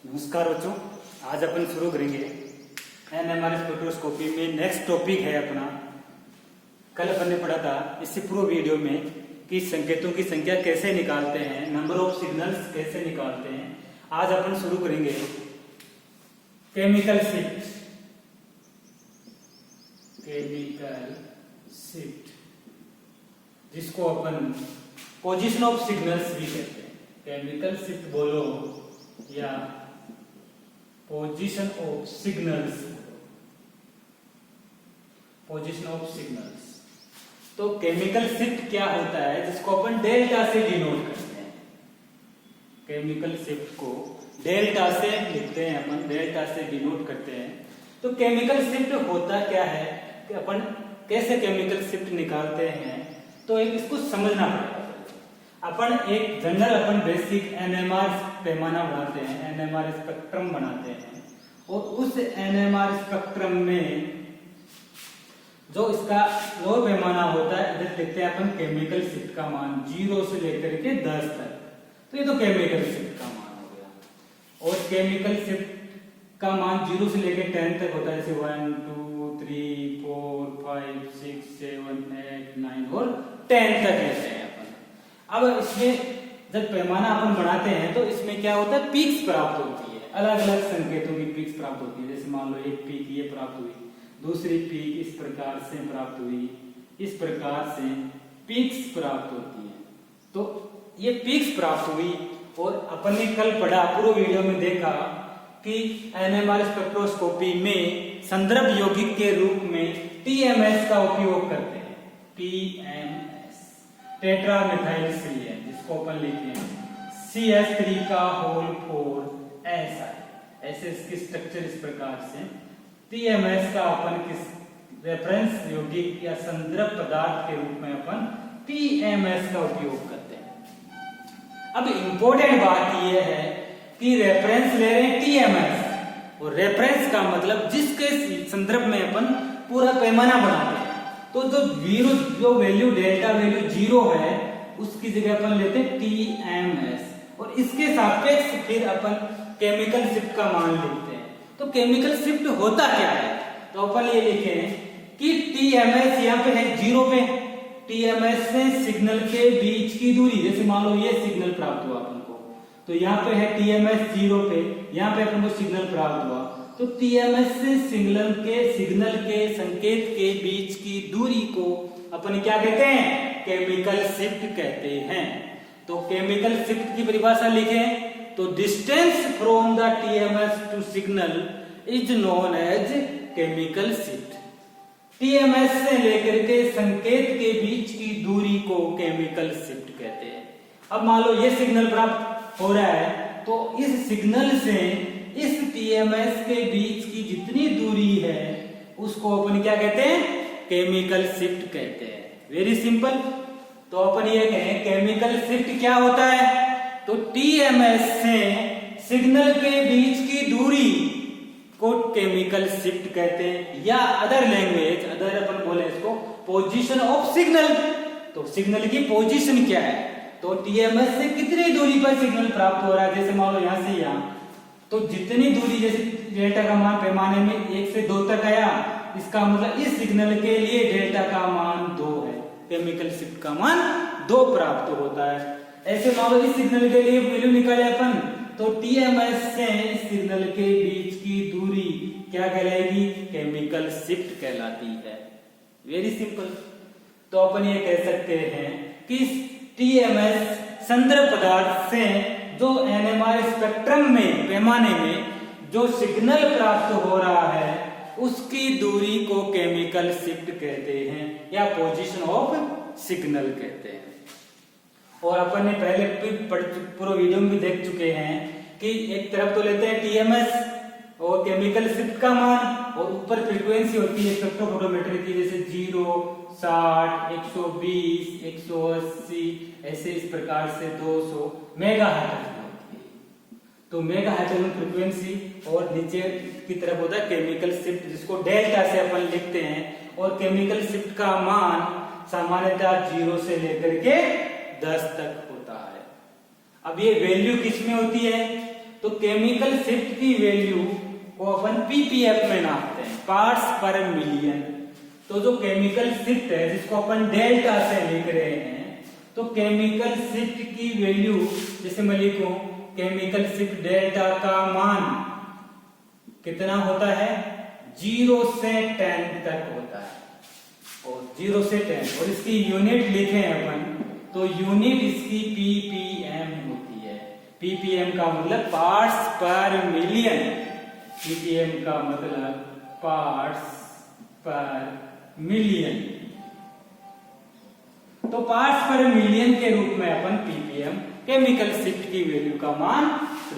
नमस्कार बच्चों, आज अपन शुरू करेंगे एनएमआर स्पेक्ट्रोस्कोपी में। नेक्स्ट टॉपिक है अपना, कल अपन ने पढ़ा था इससे पूर्व वीडियो में कि संकेतों की संख्या कैसे निकालते हैं, नंबर ऑफ सिग्नल्स कैसे निकालते हैं। आज अपन शुरू करेंगे केमिकल शिफ्ट। केमिकल शिफ्ट जिसको अपन पोजीशन ऑफ सिग्नल्स भी कहते हैं। केमिकल शिफ्ट बोलो या position of signals, position of signals. तो केमिकल शिफ्ट क्या होता है, जिसको अपन डेल्टा से डिनोट करते हैं। केमिकल शिफ्ट को डेल्टा से लिखते हैं अपन, डेल्टा से डिनोट करते हैं। तो केमिकल शिफ्ट होता क्या है कि अपन कैसे केमिकल शिफ्ट निकालते हैं, तो एक इसको समझना पड़ेगा। अपन एक जनरल अपन बेसिक एनएमआर पैमाना बनाते हैं, एनएमआर स्पेक्ट्रम बनाते हैं, और उस एनएमआर स्पेक्ट्रम में जो इसका लोअर पैमाना होता है, इधर लिखते हैं अपन केमिकल शिफ्ट का मान 0 से लेकर के 10 तक। तो ये तो केमिकल शिफ्ट का मान हो गया। और केमिकल शिफ्ट का मान 0 से लेकर 10 तक होता है, जैसे 1 2 3 4 5 6 7 8 9 और 10 तक लेते हैं अपन। अब इसमें जब पैमाना अपन बनाते हैं तो इसमें क्या होता है, पीक्स प्राप्त होती है, अलग अलग संकेतों की पीक्स प्राप्त होती है। जैसे मान लो एक पीक ये प्राप्त हुई, दूसरी पीक इस प्रकार से प्राप्त हुई, इस प्रकार से पीक्स प्राप्त होती है। तो ये पीक्स प्राप्त हुई, और अपन ने कल पढ़ा, पूर्व वीडियो में देखा कि एनएमआर स्पेक्ट्रोस्कोपी में संदर्भ यौगिक के रूप में टीएमएस का उपयोग करते हैं। टीएमएस टेट्रा मिथाइल सीएन, जिसको अपन लिखे हैं CH3 का होल 4 ऐसे इसकी स्ट्रक्चर इस प्रकार से। टीएमएस का अपन किस रेफरेंस यौगिक या संदर्भ पदार्थ के रूप में अपन टीएमएस का उपयोग करते हैं। अब इंपॉर्टेंट बात यह है कि रेफरेंस ले रहे हैं टीएमएस, और रेफरेंस का मतलब जिसके संदर्भ में अपन पूरा पैमाना बनाते हैं। तो जो वैल्यू डेल्टा वैल्यू 0 है, उसकी जगह अपन लेते हैं टीएमएस, और इसके सापेक्ष फिर अपन केमिकल शिफ्ट का मान लिखते हैं। तो केमिकल शिफ्ट होता क्या है, तो अपन ये लिखे कि टीएमएस यहाँ पे है 0 पे, टीएमएस से सिग्नल के बीच की दूरी, जैसे मान लो ये सिग्नल प्राप्त हुआ अपन को, तो यहाँ पे है टीएमएस 0 पे, यहाँ पे अपन को सिग्नल प्राप्त हुआ। तो टीएमएस से सिग्नल के संकेत के बीच की दूरी को अपन क्या कहते हैं, केमिकल शिफ्ट कहते हैं। तो केमिकल शिफ्ट की परिभाषा लिखें तो distance from the TMS to signal is known as chemical shift. TMS से लेकर के संकेत के बीच की दूरी को केमिकल शिफ्ट कहते हैं। अब मान लो ये सिग्नल प्राप्त हो रहा है, तो इस सिग्नल से इस टीएमएस के बीच की जितनी दूरी है उसको अपन क्या कहते हैं, केमिकल शिफ्ट कहते हैं। Very simple. तो अपन ये कहें केमिकल शिफ्ट क्या होता है, तो टीएमएस से सिग्नल के बीच की दूरी को केमिकल शिफ्ट कहते हैं, या अदर लैंग्वेज, अदर अपन बोले इसको पोजीशन ऑफ सिग्नल। तो सिग्नल की पोजीशन क्या है, तो टीएमएस से कितनी दूरी पर सिग्नल प्राप्त हो रहा है, जैसे मान लो यहां से यहां, तो जितनी दूरी, जैसे डेल्टा का मान पैमाने में 1 से 2 तक आया, इसका मतलब इस सिग्नल के लिए डेल्टा का मान 2 है, केमिकल शिफ्ट का मान 2 प्राप्त होता है। ऐसे मान लो इस सिग्नल के लिए वैल्यू निकाले अपन, तो टीएमएस से इस सिग्नल के बीच की दूरी क्या कहलाएगी, केमिकल शिफ्ट कहलाती है। Very simple. तो अपन ये कह सकते हैं कि टीएमएस संदर्भ पदार्थ से जो एनएमआर स्पेक्ट्रम में पैमाने में जो सिग्नल प्राप्त हो रहा है, उसकी दूरी को केमिकल शिफ्ट कहते हैं, या पोजीशन ऑफ सिग्नल कहते हैं। और अपन ने पहले पूरा वीडियो में भी देख चुके हैं कि एक तरफ तो लेते हैं टीएमएस और केमिकल शिफ्ट का मान, और ऊपर फ्रीक्वेंसी होती है स्पेक्ट्रोफोटोमेट्री की, जैसे 0 60 120 180 ऐसे इस प्रकार से 200 मेगाहर्ट्ज होती है। तो मेगाहर्ट्ज फ्रीक्वेंसी, और नीचे की तरफ होता है केमिकल शिफ्ट, जिसको डेल्टा से अपन लिखते हैं। और केमिकल शिफ्ट का मान सामान्यतः 0 से लेकर के 10 तक होता है। अब ये वैल्यू किसमें होती है, तो केमिकल शिफ्ट की वैल्यू को अपन पीपीएफ में नापते हैं, पार्ट्स पर मिलियन। तो जो केमिकल शिफ्ट है जिसको अपन डेल्टा से लिख रहे हैं, तो केमिकल शिफ्ट की वैल्यू जैसे मैं लिखूं केमिकल शिफ्ट डेल्टा का मान कितना होता है, 0 से 10 तक होता है, और 0 से 10, और इसकी यूनिट लिखें अपन तो यूनिट इसकी पीपीएम होती है। पीपीएम का मतलब पार्ट्स पर मिलियन, पीपीएम का मतलब पार्ट्स पर मिलियन। तो पार्ट्स पर मिलियन के रूप में अपन पीपीएम केमिकल शिफ्ट की वैल्यू का मान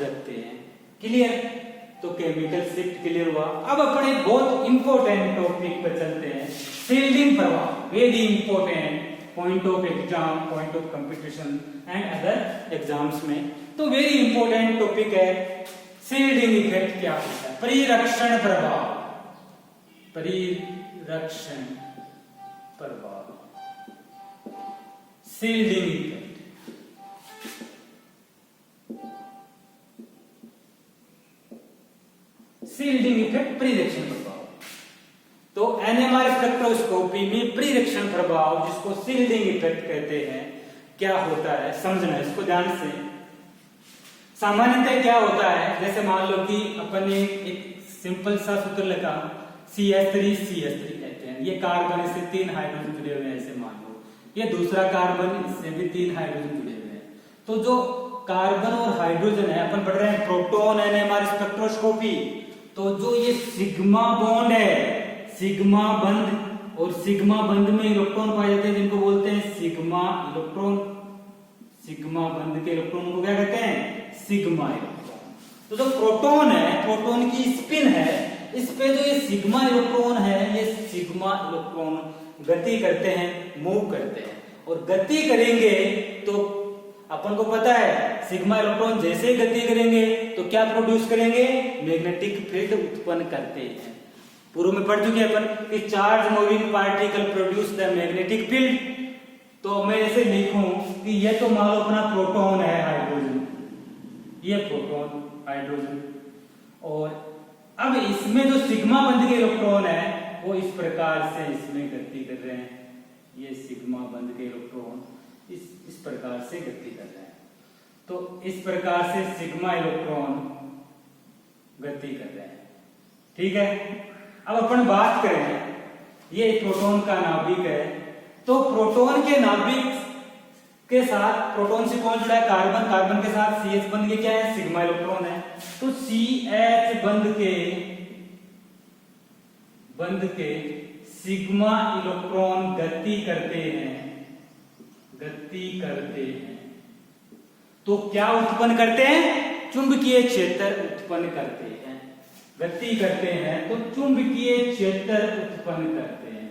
रखते हैं। क्लियर? तो केमिकल शिफ्ट क्लियर हुआ। अब अपन एक बहुत इंपॉर्टेंट टॉपिक पर चलते हैं, शील्डिंग प्रभाव। Very important point of exam, point of competition and other exams में। तो वेरी इंपॉर्टेंट टॉपिक है शील्डिंग इफेक्ट क्या होता है, परिरक्षण प्रभाव, परिरक्षण प्रभाव, शील्डिंग इफेक्ट। शील्डिंग इफेक्ट, परिरक्षण प्रभाव। तो एनएमआर स्पेक्ट्रोस्कोपी में परिरक्षण प्रभाव जिसको शील्डिंग इफेक्ट कहते हैं, क्या होता है समझना इसको ध्यान से। सामान्यतः क्या होता है, जैसे मान लो कि अपन ने एक सिंपल सा सूत्र लिखा CH3 कहते हैं, ये कार्बन से 3 हाइड्रोजन जुड़े हुए हैं ऐसे मान लो, ये दूसरा कार्बन इससे भी 3 हाइड्रोजन जुड़े हुए हैं। तो जो कार्बन और हाइड्रोजन है, अपन पढ़ रहे हैं प्रोटॉन एनएमआर स्पेक्ट्रोस्कोपी, तो जो ये सिग्मा बॉन्ड है, सिग्मा बंध, और सिग्मा बंध में इलेक्ट्रॉन पाए जाते हैं जिनको बोलते हैं सिग्मा इलेक्ट्रॉन। सिग्मा बंध के इलेक्ट्रॉन को क्या कहते हैं, सिग्मा इलेक्ट्रॉन। तो जो प्रोटॉन है, प्रोटॉन की स्पिन है, इस पे जो ये सिग्मा इलेक्ट्रॉन है, ये सिग्मा इलेक्ट्रॉन गति करते हैं, मूव करते हैं, और गति करेंगे तो अपन को पता है सिग्मा इलेक्ट्रॉन जैसे ही गति करेंगे तो क्या प्रोड्यूस करेंगे, मैग्नेटिक फील्ड उत्पन्न करते हैं। पूर्व में पढ़ चुके अपन कि charge moving particle produce the magnetic field. तो मैं ऐसे लिखूं कि ये तो मान लो अपना प्रोटॉन है, हाइड्रोजन, ये प्रोटॉन हाइड्रोजन, और अब इसमें जो सिग्मा बंध के इलेक्ट्रॉन है वो इस प्रकार से इसमें गति कर रहे हैं, ये सिग्मा बंध के इलेक्ट्रॉन इस प्रकार से गति कर रहे हैं। तो इस प्रकार से सिग्मा इलेक्ट्रॉन गति कर रहे हैं, ठीक है। अब अपन बात करें, ये प्रोटॉन का नाभिक है, तो प्रोटॉन के नाभिक के साथ प्रोटॉन से कौन जुड़ा है, कार्बन, कार्बन के साथ CH बंध के क्या है, सिग्मा इलेक्ट्रॉन है। तो CH बंध के सिग्मा इलेक्ट्रॉन गति करते हैं, तो क्या उत्पन्न करते हैं, चुंबकीय क्षेत्र उत्पन्न करते हैं। गति करते हैं तो चुंबकीय क्षेत्र उत्पन्न करते हैं,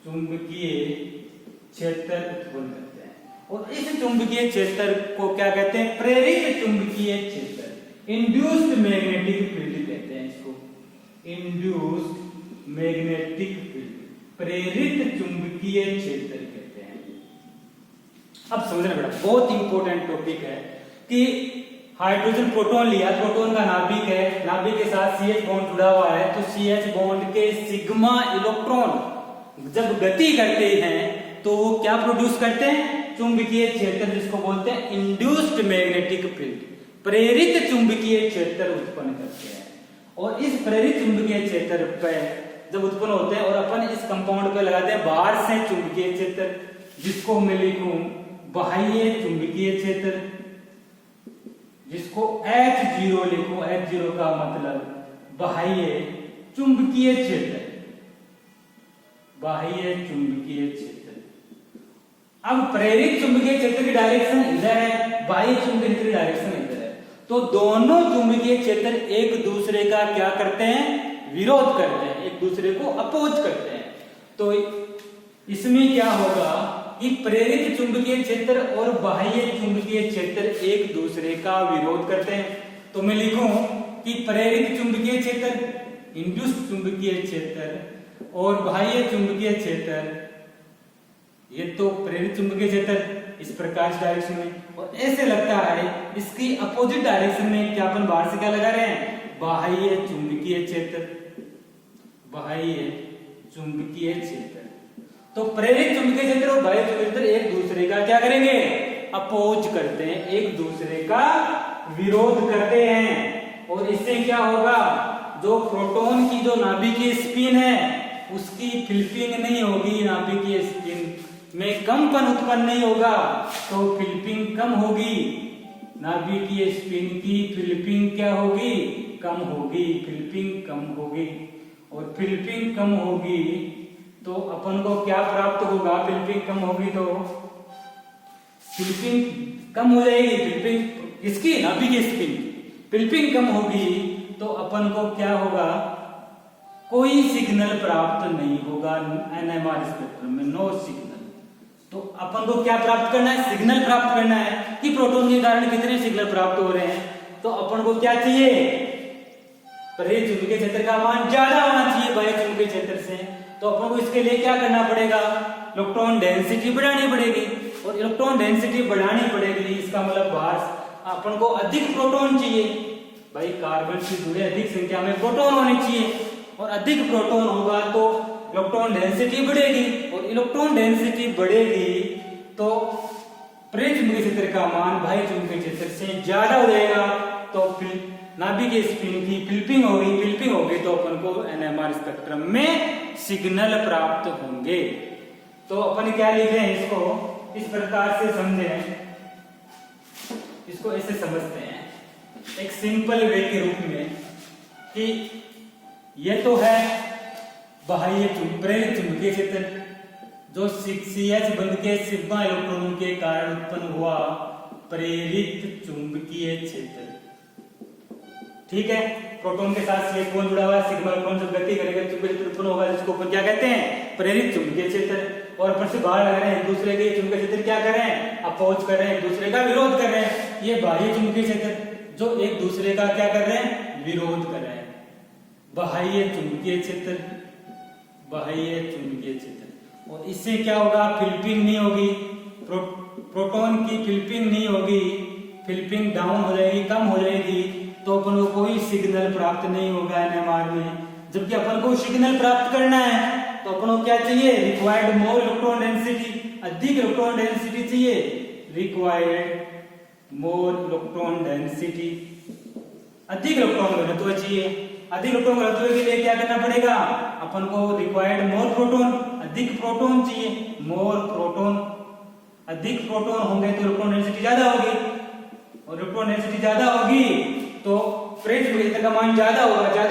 चुंबकीय क्षेत्र उत्पन्न करते हैं। और इस चुंबकीय क्षेत्र को क्या कहते हैं, प्रेरित चुंबकीय क्षेत्र, इंड्यूस्ड मैग्नेटिक फील्ड कहते हैं इसको, इंड्यूस्ड मैग्नेटिक फील्ड, प्रेरित चुंबकीय क्षेत्र कहते हैं। अब समझना बेटा, बहुत इंपॉर्टेंट टॉपिक है कि हाइड्रोजन प्रोटॉन लिया, प्रोटॉन का नाभिक है, नाभिक के साथ CH बॉन्ड जुड़ा हुआ है, तो CH बॉन्ड के सिग्मा इलेक्ट्रॉन जब गति करते हैं तो वो क्या प्रोड्यूस करते हैं, चुंबकीय क्षेत्र, जिसको बोलते हैं इंड्यूस्ड मैग्नेटिक फील्ड, प्रेरित चुंबकीय क्षेत्र उत्पन्न करते हैं। और इस प्रेरित चुंबकीय क्षेत्र पे जब उत्पन्न होते हैं और अपन इस कंपाउंड पे लगाते हैं बाहर से चुंबकीय क्षेत्र, जिसको मैं लिखूं बाह्य चुंबकीय क्षेत्र, जिसको H0 लिखूं, H0 का मतलब बाह्य चुंबकीय क्षेत्र, बाह्य चुंबकीय क्षेत्र। अब प्रेरित चुंबकीय क्षेत्र की डायरेक्शन इधर है, बाह्य चुंबकीय क्षेत्र की डायरेक्शन इधर है, तो दोनों चुंबकीय क्षेत्र एक दूसरे का क्या करते हैं, विरोध करते हैं, एक दूसरे को अपोज करते हैं। तो इसमें क्या होगा कि प्रेरित चुंबकीय क्षेत्र और बाह्य चुंबकीय क्षेत्र एक दूसरे का विरोध करते हैं। तो मैं लिखूं कि प्रेरित चुंबकीय क्षेत्र, इंड्यूस्ड चुंबकीय क्षेत्र और बाह्य चुंबकीय क्षेत्र ये तो प्रेरित चुंबकीय क्षेत्र इस प्रकार से डायरेक्शन में, और ऐसे लगता है इसकी अपोजिट डायरेक्शन में क्या अपन बाहर से क्या लगा रहे हैं, बाह्य चुंबकीय क्षेत्र, बाह्य चुंबकीय क्षेत्र। तो प्रेरित चुंबकीय क्षेत्र और बाह्य चुंबकीय क्षेत्र एक दूसरे का क्या करेंगे, अपोज करते हैं, एक दूसरे का विरोध करते हैं, और इससे क्या होगा, जो प्रोटॉन की जो नाभिकीय स्पिन है उसकी फिलिपिंग नहीं होगी, नाभिकीय स्पिन में कंपन उत्पन्न नहीं होगा, तो फिलिपिंग कम होगी, नाभिकीय स्पिन की फिलिपिंग क्या होगी, कम होगी, फिलिपिंग कम होगी, और फिलिपिंग कम होगी तो अपन को क्या प्राप्त होगा, फिलिपिंग कम होगी तो फिलिपिंग कम हो जाएगी, फिलिपिंग इसकी नाभिकीय स्पिन फिलिपिंग कम होगी तो अपन को क्या होगा, कोई सिग्नल प्राप्त नहीं होगा एनएमआर स्पेक्ट्रम में, नो सिग्नल। तो अपन को क्या प्राप्त करना है, सिग्नल प्राप्त करना है कि प्रोटॉन के कारण कितने सिग्नल प्राप्त हो रहे हैं। तो अपन को क्या चाहिए, प्रेरित चुंबकीय क्षेत्र का मान ज्यादा होना चाहिए बाह्य चुंबकीय क्षेत्र से। तो अपन को इसके लिए क्या करना पड़ेगा, इलेक्ट्रॉन डेंसिटी बढ़ानी पड़ेगी, और इलेक्ट्रॉन डेंसिटी बढ़ानी पड़ेगी इसका मतलब बाहर अपन को अधिक प्रोटॉन चाहिए, भाई कार्बन से जुड़े अधिक संख्या में प्रोटॉन होने चाहिए, और अधिक प्रोटॉन होगा तो इलेक्ट्रॉन डेंसिटी बढ़ेगी, और इलेक्ट्रॉन डेंसिटी बढ़ेगी तो प्रेरित चुंबकीय क्षेत्र का मान बाह्य चुंबकीय क्षेत्र से ज्यादा हो जाएगा, तो फिर नाभिकीय स्पिन की फिलिपिंग होगी तो अपन को एनएमआर स्पेक्ट्रम में सिग्नल प्राप्त होंगे। तो अपन क्या लिखे हैं, इसको इस प्रकार से समझें, इसको ऐसे समझते हैं एक सिंपल वे के रूप में कि ये तो है बाह्य प्रेरित चुंबकीय क्षेत्र जो CH बंध के सिग्मा इलेक्ट्रॉनों के कारण उत्पन्न हुआ प्रेरित चुंबकीय क्षेत्र, ठीक है। प्रोटॉन के साथ ये कौन जुड़ा हुआ है, सिग्मा इलेक्ट्रॉन जब गति करेगा चुंबकीय क्षेत्र उत्पन्न होगा, जिसको अपन क्या कहते हैं, प्रेरित चुंबकीय क्षेत्र। और अपन से बाहर लग रहे हैं एक दूसरे के चुंबकीय क्षेत्र क्या कर रहे हैं, अपोज कर रहे हैं, एक दूसरे का विरोध कर रहे हैं। ये बाह्य चुंबकीय क्षेत्र जो एक दूसरे का क्या कर रहे हैं, विरोध कर रहे हैं, बाह्य चुंबकीय क्षेत्र, बाह्य चुंबकीय क्षेत्र। और इससे क्या होगा, फिलिपिंग नहीं होगी, प्रोटॉन की फिलिपिंग नहीं होगी, फिलिपिंग डाउन हो जाएगी, कम हो जाएगी, तो अपन को कोई सिग्नल प्राप्त नहीं होगा एनएमआर में। जबकि अपन को सिग्नल प्राप्त करना है तो अपन को क्या चाहिए, रिक्वायर्ड मोर इलेक्ट्रॉन डेंसिटी, अधिक इलेक्ट्रॉन डेंसिटी चाहिए, रिक्वायर्ड मोर इलेक्ट्रॉन डेंसिटी, अधिक इलेक्ट्रॉन घनत्व चाहिए। अधिक इलेक्ट्रॉन घनत्व के लिए क्या करना पड़ेगा, अपन को रिक्वायर्ड मोर प्रोटॉन, अधिक प्रोटॉन चाहिए, मोर प्रोटॉन, अधिक प्रोटॉन होंगे तो इलेक्ट्रॉन डेंसिटी ज्यादा होगी, और इलेक्ट्रॉन डेंसिटी ज्यादा होगी तो प्रेरित चुंबकीय क्षेत्र का मान ज्यादा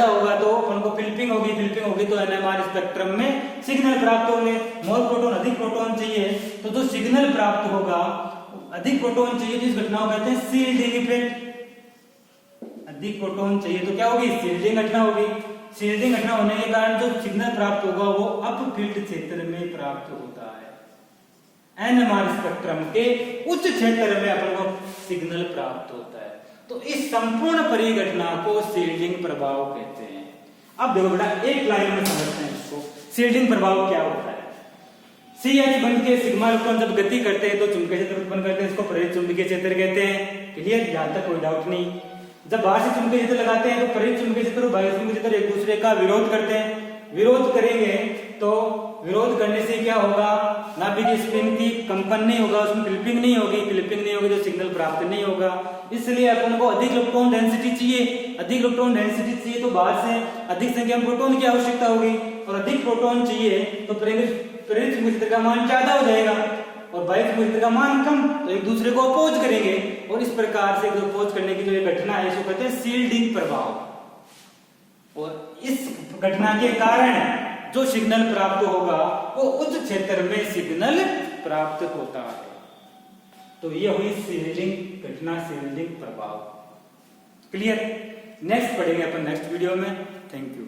होगा तो अपन को फिलिपिंग होगी तो एनएमआर स्पेक्ट्रम में सिग्नल प्राप्त होंगे। मोर प्रोटॉन, अधिक प्रोटॉन चाहिए, तो जो सिग्नल प्राप्त होगा, अधिक प्रोटॉन चाहिए तो इस घटना को कहते हैं शील्डिंग इफेक्ट। अधिक प्रोटॉन चाहिए तो क्या होगी, शील्डिंग घटना होगी। शील्डिंग घटना होने के कारण जो सिग्नल प्राप्त होगा वो अपफील्ड क्षेत्र में प्राप्त होता है, एनएमआर स्पेक्ट्रम के उच्च क्षेत्र में अपन को सिग्नल प्राप्त होता है। तो इस संपूर्ण परिघटना को शील्डिंग प्रभाव कहते हैं। अब देखो बेटा एक लाइन में समझते हैं इसको, शील्डिंग प्रभाव क्या होता है। CH बंध के सिग्मा इलेक्ट्रॉन जब गति करते हैं तो चुंबकीय क्षेत्र उत्पन्न करते हैं, इसको प्रेरित चुंबकीय क्षेत्र कहते हैं। क्लियर, यहां तक कोई डाउट नहीं। जब बाहर से चुंबकीय क्षेत्र लगाते हैं तो प्रेरित चुंबकीय क्षेत्र और बाह्य चुंबकीय क्षेत्र एक दूसरे का विरोध करते हैं। विरोध करेंगे तो विरोध करने से क्या होगा, नाभिकीय स्पिन की कंपन नहीं होगा, उसमें फिलिपिंग नहीं होगी तो सिग्नल प्राप्त नहीं होगा। इसलिए अपन को अधिक इलेक्ट्रॉन डेंसिटी चाहिए, अधिक इलेक्ट्रॉन डेंसिटी चाहिए तो बाहर से अधिक संख्या में प्रोटॉन की आवश्यकता होगी, और अधिक प्रोटॉन चाहिए तो प्रेरित चुंबकीय क्षेत्र का मान ज्यादा हो जाएगा, और बाह्य चुंबकीय क्षेत्र का मान कम, तो एक दूसरे को अपोज करेंगे, और इस प्रकार से अपोज करने की जो ये घटना है इसको कहते हैं शील्डिंग प्रभाव। और इस घटना के कारण जो सिग्नल प्राप्त होगा वो उच्च क्षेत्र में सिग्नल प्राप्त होता है। तो ये हुई शील्डिंग घटना, शील्डिंग प्रभाव। क्लियर, नेक्स्ट पढ़ेंगे अपन नेक्स्ट वीडियो में। Thank you.